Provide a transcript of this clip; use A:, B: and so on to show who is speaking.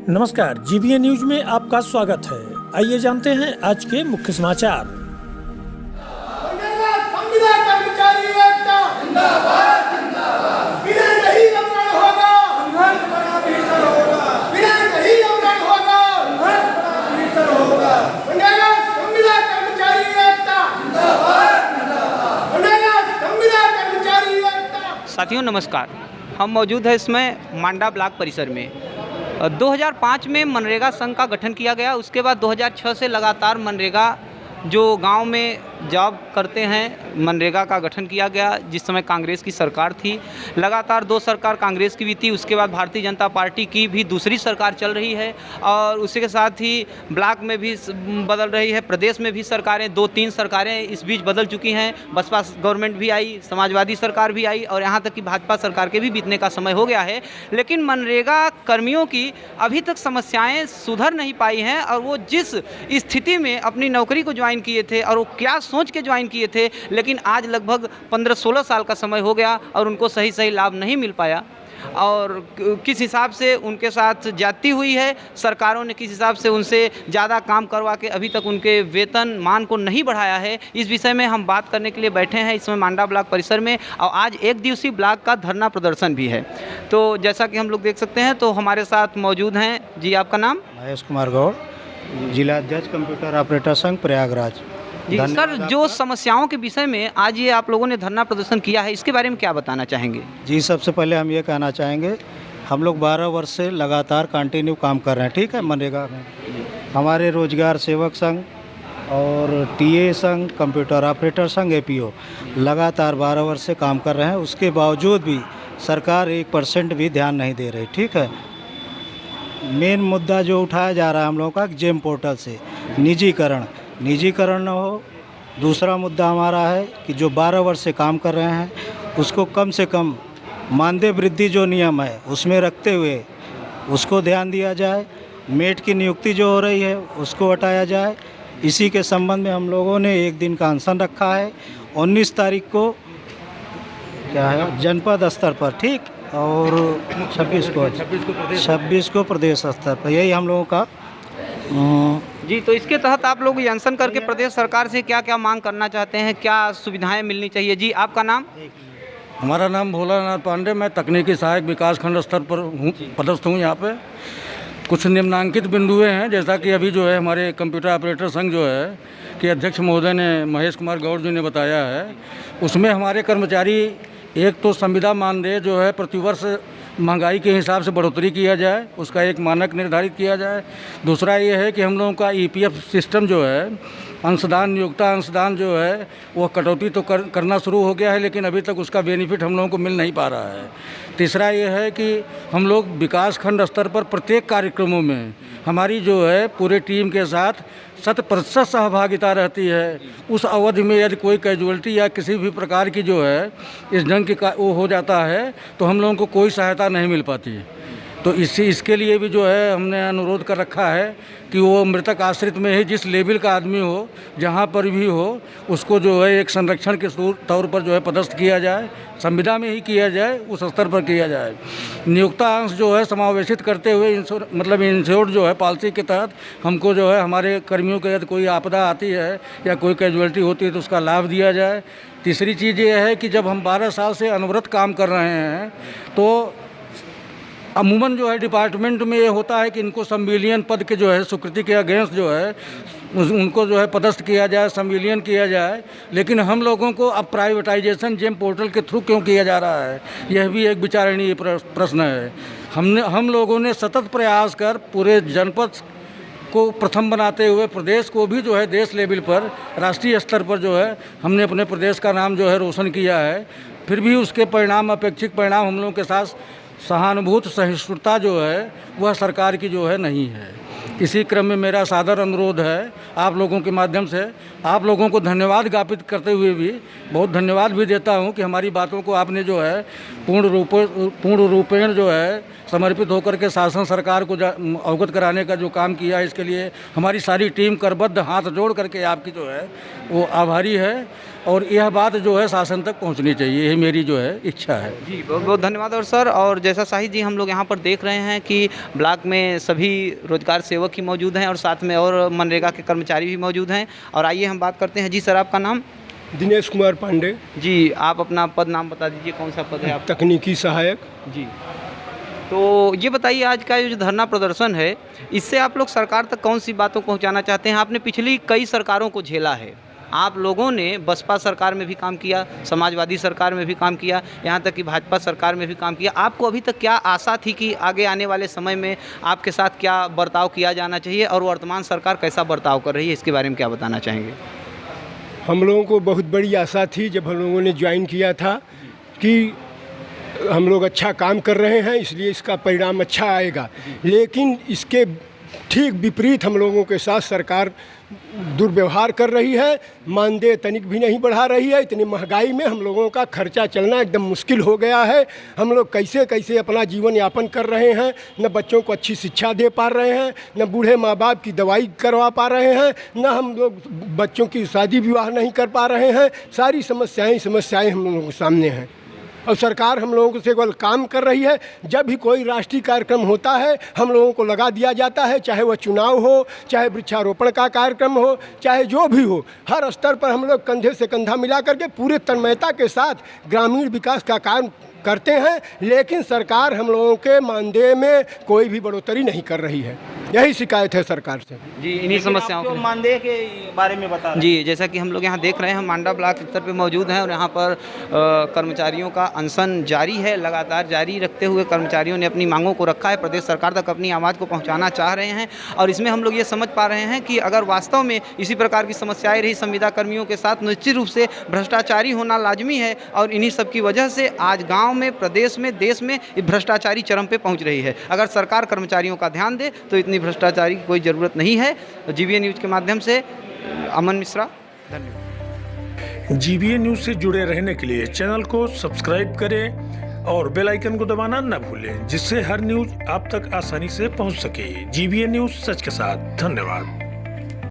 A: नमस्कार, GBA news में आपका स्वागत है। आइए जानते हैं आज के मुख्य समाचार।
B: साथियों नमस्कार, हम मौजूद हैं इसमें मांडा ब्लॉक परिसर में। 2005 में मनरेगा संघ का गठन किया गया। उसके बाद 2006 से लगातार मनरेगा जो गांव में जॉब करते हैं, मनरेगा का गठन किया गया। जिस समय कांग्रेस की सरकार थी, लगातार 2 सरकार कांग्रेस की भी थी, उसके बाद भारतीय जनता पार्टी की भी दूसरी सरकार चल रही है और उसी के साथ ही ब्लॉक में भी बदल रही है, प्रदेश में भी सरकारें 2-3 सरकारें इस बीच बदल चुकी हैं। बसपा गवर्नमेंट भी आई, समाजवादी सरकार भी आई और यहाँ तक कि भाजपा सरकार के भी बीतने का समय हो गया है। लेकिन मनरेगा कर्मियों की अभी तक समस्याएँ सुधर नहीं पाई हैं और वो जिस स्थिति में अपनी नौकरी को ज्वाइन किए थे और वो क्या सोच के ज्वाइन किए थे, लेकिन आज लगभग 15-16 साल का समय हो गया और उनको सही लाभ नहीं मिल पाया और किस हिसाब से उनके साथ जाती हुई है। सरकारों ने किस हिसाब से उनसे ज़्यादा काम करवा के अभी तक उनके वेतन मान को नहीं बढ़ाया है। इस विषय में हम बात करने के लिए बैठे हैं इसमें मांडा ब्लॉक परिसर में और आज 1 दिवसीय ब्लॉक का धरना प्रदर्शन भी है। तो जैसा कि हम लोग देख सकते हैं, तो हमारे साथ मौजूद हैं जी। आपका नाम?
C: महेश कुमार गौड़, जिला अध्यक्ष कंप्यूटर ऑपरेटर संघ प्रयागराज।
B: जी सर, जो समस्याओं के विषय में आज ये आप लोगों ने धरना प्रदर्शन किया है, इसके बारे में क्या बताना चाहेंगे?
C: जी, सबसे पहले हम ये कहना चाहेंगे, हम लोग 12 वर्ष से लगातार कंटिन्यू काम कर रहे हैं, ठीक है। मनरेगा में हमारे रोजगार सेवक संघ और टीए संघ, कंप्यूटर ऑपरेटर संघ, एपीओ लगातार 12 वर्ष से काम कर रहे हैं। उसके बावजूद भी सरकार 1% भी ध्यान नहीं दे रही, ठीक है। मेन मुद्दा जो उठाया जा रहा है हम लोगों का जेम पोर्टल से निजीकरण न हो। दूसरा मुद्दा हमारा है कि जो 12 वर्ष से काम कर रहे हैं उसको कम से कम मानदेय वृद्धि जो नियम है उसमें रखते हुए उसको ध्यान दिया जाए। मेट की नियुक्ति जो हो रही है उसको हटाया जाए। इसी के संबंध में हम लोगों ने 1 दिन का अनशन रखा है। 19 तारीख को क्या है जनपद स्तर पर, ठीक, और 26 को प्रदेश स्तर पर। यही हम लोगों का
B: जी। तो इसके तहत आप लोग ये अनशन करके प्रदेश सरकार से क्या क्या मांग करना चाहते हैं, क्या सुविधाएं मिलनी चाहिए? जी, आपका नाम?
D: हमारा नाम भोलानाथ पांडे, मैं तकनीकी सहायक विकास खंड स्तर पर हूँ, पदस्थ हूँ। यहाँ पे कुछ निम्नांकित बिंदुएं हैं, जैसा कि अभी जो है हमारे कंप्यूटर ऑपरेटर संघ जो है कि अध्यक्ष महोदय ने, महेश कुमार गौड़ जी ने बताया है, उसमें हमारे कर्मचारी एक तो संविदा मानदेय जो है प्रतिवर्ष महंगाई के हिसाब से बढ़ोतरी किया जाए, उसका एक मानक निर्धारित किया जाए। दूसरा ये है कि हम लोगों का ईपीएफ सिस्टम जो है, अंशदान, नियोक्ता अंशदान जो है वो कटौती तो करना शुरू हो गया है, लेकिन अभी तक उसका बेनिफिट हम लोगों को मिल नहीं पा रहा है। तीसरा ये है कि हम लोग विकास खंड स्तर पर प्रत्येक कार्यक्रमों में हमारी जो है पूरे टीम के साथ 100% सहभागिता रहती है। उस अवधि में यदि कोई कैजुअल्टी या किसी भी प्रकार की जो है इस ढंग की वो हो जाता है तो हम लोगों को कोई सहायता नहीं मिल पाती है। तो इसके लिए भी जो है हमने अनुरोध कर रखा है कि वो मृतक आश्रित में ही जिस लेवल का आदमी हो, जहाँ पर भी हो, उसको जो है एक संरक्षण के तौर पर जो है पदस्थ किया जाए, संविदा में ही किया जाए, उस स्तर पर किया जाए। नियोक्ता अंश जो है समावेशित करते हुए इंश्योर्ड जो है पॉलिसी के तहत हमको जो है हमारे कर्मियों के यदि कोई आपदा आती है या कोई कैजुअल्टी होती है तो उसका लाभ दिया जाए। तीसरी चीज़ ये है कि जब हम 12 साल से अनवरत काम कर रहे हैं तो अमूमन जो है डिपार्टमेंट में ये होता है कि इनको संविलियन पद के जो है स्वीकृति के अगेंस्ट जो है उनको जो है पदस्थ किया जाए, संविलियन किया जाए। लेकिन हम लोगों को अब प्राइवेटाइजेशन जेम पोर्टल के थ्रू क्यों किया जा रहा है, यह भी एक विचारणीय प्रश्न है। हम लोगों ने सतत प्रयास कर पूरे जनपद को प्रथम बनाते हुए प्रदेश को भी जो है देश लेवल पर, राष्ट्रीय स्तर पर जो है हमने अपने प्रदेश का नाम जो है रोशन किया है। फिर भी उसके परिणाम, अपेक्षित परिणाम हम लोगों के साथ सहानुभूत सहिष्णुता जो है वह सरकार की जो है नहीं है। इसी क्रम में मेरा सादर अनुरोध है आप लोगों के माध्यम से, आप लोगों को धन्यवाद ज्ञापित करते हुए भी बहुत धन्यवाद भी देता हूं कि हमारी बातों को आपने जो है पूर्ण रूपेण जो है समर्पित होकर के शासन सरकार को अवगत कराने का जो काम किया, इसके लिए हमारी सारी टीम करबद्ध हाथ जोड़ करके आपकी जो है वो आभारी है। और यह बात जो है शासन तक पहुंचनी चाहिए, यही मेरी जो है इच्छा है।
B: जी बहुत बहुत धन्यवाद। और सर, और जैसा शाहिद जी हम लोग यहाँ पर देख रहे हैं कि ब्लॉक में सभी रोजगार सेवक ही मौजूद हैं और साथ में और मनरेगा के कर्मचारी भी मौजूद हैं। और आइए हम बात करते हैं। जी सर, आपका नाम?
E: दिनेश कुमार पांडे।
B: जी, आप अपना पद नाम बता दीजिए, कौन सा पद है आप?
E: तकनीकी सहायक।
B: जी, तो ये बताइए आज का जो धरना प्रदर्शन है, इससे आप लोग सरकार तक कौन सी बातों को पहुँचाना चाहते हैं? आपने पिछली कई सरकारों को झेला है, आप लोगों ने बसपा सरकार में भी काम किया, समाजवादी सरकार में भी काम किया, यहाँ तक कि भाजपा सरकार में भी काम किया। आपको अभी तक क्या आशा थी कि आगे आने वाले समय में आपके साथ क्या बर्ताव किया जाना चाहिए और वर्तमान सरकार कैसा बर्ताव कर रही है, इसके बारे में क्या बताना चाहेंगे?
E: हम लोगों को बहुत बड़ी आशा थी जब हम लोगों ने ज्वाइन किया था कि हम लोग अच्छा काम कर रहे हैं, इसलिए इसका परिणाम अच्छा आएगा। लेकिन इसके ठीक विपरीत हम लोगों के साथ सरकार दुर्व्यवहार कर रही है, मानदेय तनिक भी नहीं बढ़ा रही है। इतनी महंगाई में हम लोगों का खर्चा चलना एकदम मुश्किल हो गया है। हम लोग कैसे कैसे अपना जीवन यापन कर रहे हैं, न बच्चों को अच्छी शिक्षा दे पा रहे हैं, न बूढ़े माँ बाप की दवाई करवा पा रहे हैं, न हम लोग बच्चों की शादी विवाह नहीं कर पा रहे हैं। सारी समस्याएं हम लोगों के सामने हैं और सरकार हम लोगों से केवल काम कर रही है। जब भी कोई राष्ट्रीय कार्यक्रम होता है हम लोगों को लगा दिया जाता है, चाहे वह चुनाव हो, चाहे वृक्षारोपण का कार्यक्रम हो, चाहे जो भी हो, हर स्तर पर हम लोग कंधे से कंधा मिला करके पूरे तन्मयता के साथ ग्रामीण विकास का काम करते हैं। लेकिन सरकार हम लोगों के मानदेय में कोई भी बढ़ोतरी नहीं कर रही है, यही शिकायत है सरकार से।
B: जी, इन्हीं समस्याओं
F: जो
B: को
F: मानदेय के बारे में बता रहे
B: जी, जैसा कि हम लोग यहाँ देख रहे हैं, मांडा ब्लॉक स्तर पे मौजूद हैं और यहाँ पर कर्मचारियों का अनशन जारी है। लगातार जारी रखते हुए कर्मचारियों ने अपनी मांगों को रखा है, प्रदेश सरकार तक अपनी आवाज़ को पहुँचाना चाह रहे हैं। और इसमें हम लोग ये समझ पा रहे हैं कि अगर वास्तव में इसी प्रकार की समस्याएं रही संविदा कर्मियों के साथ, निश्चित रूप से भ्रष्टाचारी होना लाजमी है। और इन्हीं सब की वजह से आज गाँव में, प्रदेश में, देश में भ्रष्टाचारी चरम पे पहुँच रही है। अगर सरकार कर्मचारियों का ध्यान दे तो इतनी भ्रष्टाचारी की कोई ज़रूरत नहीं है। जीबीए न्यूज़ के माध्यम से अमन मिश्रा, धन्यवाद।
A: जीबीए न्यूज़ से जुड़े रहने के लिए चैनल को सब्सक्राइब करें और बेल आइकन को दबाना न भूलें, जिससे हर न्यूज़ आप तक आसानी से पहुंच सके। जीबीए न्यूज़, सच के साथ। धन्यवाद।